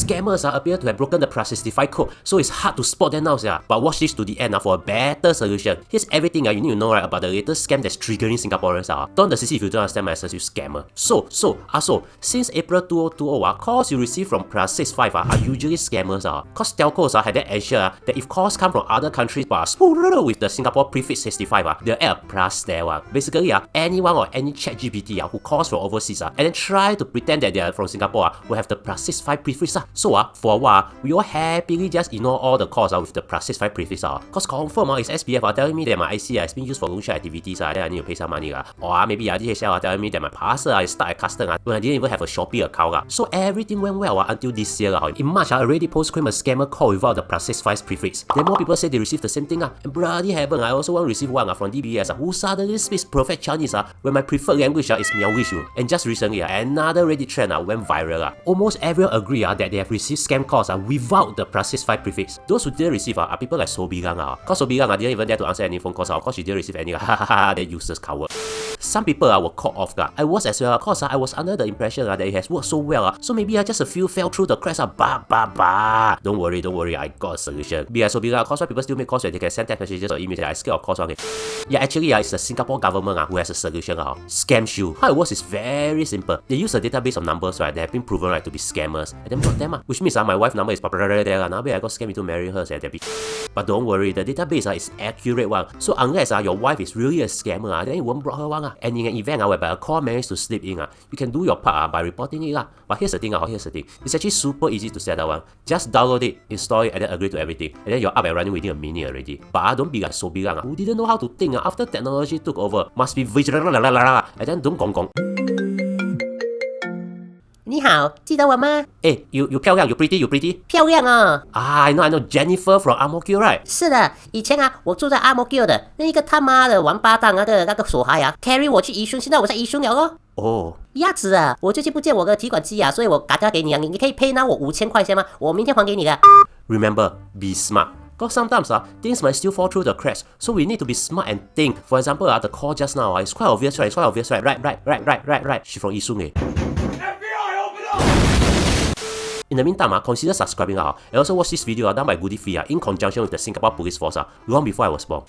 scammers appear to have broken the Plus65 code, so it's hard to spot them now. But watch this to the end for a better solution. Here's everything you need to know about the latest scam that's triggering Singaporeans. Don't see if you don't understand my message, you scammer. So, since April 2020, calls you receive from Plus65 are usually scammers. Cause telcos had to ensure that if calls come from other countries but with the Singapore Prefix 65, they'll add a plus there. Basically, anyone or any ChatGPT who calls from overseas and then try to pretend that they are from Singapore will have the Plus65 prefix. So for a while, we all happily just ignore all the calls with the Plus65 prefix. Cause confirm is SPF telling me that my IC is being used for loan share activities, then I need to pay some money. Or maybe DHL telling me that my parcel is stuck at custom when I didn't even have a Shopee account. So everything went well until this year. In March, I already post-claimed a scammer call without the Plus65 prefix. Then more people say they received the same thing. And bloody heaven, I also want to receive one from DBS who suddenly speaks perfect Chinese when my preferred language is Miaowish. And just recently, another Reddit trend went viral. Almost everyone agree that they have received scam calls without the Plus65 prefix. Those who didn't receive are people like Sobigang. Cause Sobigang didn't even dare to answer any phone calls cause she didn't receive any. That useless coward. Some people were caught off guard. I was as well cause I was under the impression that it has worked so well. So maybe just a few fell through the cracks. Don't worry, I got a solution. Because Sobigang, cause why people still make calls where they can send text messages or emails. I scared of calls. Yeah, actually, it's the Singapore government who has a solution. Scam Shield. How it works is very simple. They use a database of numbers that have been proven to be scammers and then block them. Which means my wife's number is popular there. Now I got scammed into marrying her. But don't worry, the database is accurate one. So unless your wife is really a scammer, then you won't block her one. And in an event whereby a call managed to slip in, you can do your part by reporting it. But here's the thing. It's actually super easy to set up. Just download it, install it, and then agree to everything. And then you're up and running within a minute already. But don't be like Sobigang who didn't know how to think after technology took over. Must be vigilant and then don't gong. 你好，记得我吗？ you 漂亮 you pretty 漂亮哦。I know Jennifer from Ang Mo Kio, right? 是的，以前我住在阿摩 Kio 的那个他妈的王八蛋那个手孩carry 我去宜春，现在我在宜春了咯。哦，鸭子我最近不见我的提款机所以我打电话给你你可以pay now我5000块钱吗？我明天还给你的。Remember, be smart. Because sometimes things might still fall through the cracks, so we need to be smart and think. For example, the call just now is quite obvious, right? It's quite obvious, right? Right. She from Yishun. In the meantime, consider subscribing and also watch this video done by Goody Fee in conjunction with the Singapore Police Force long before I was born.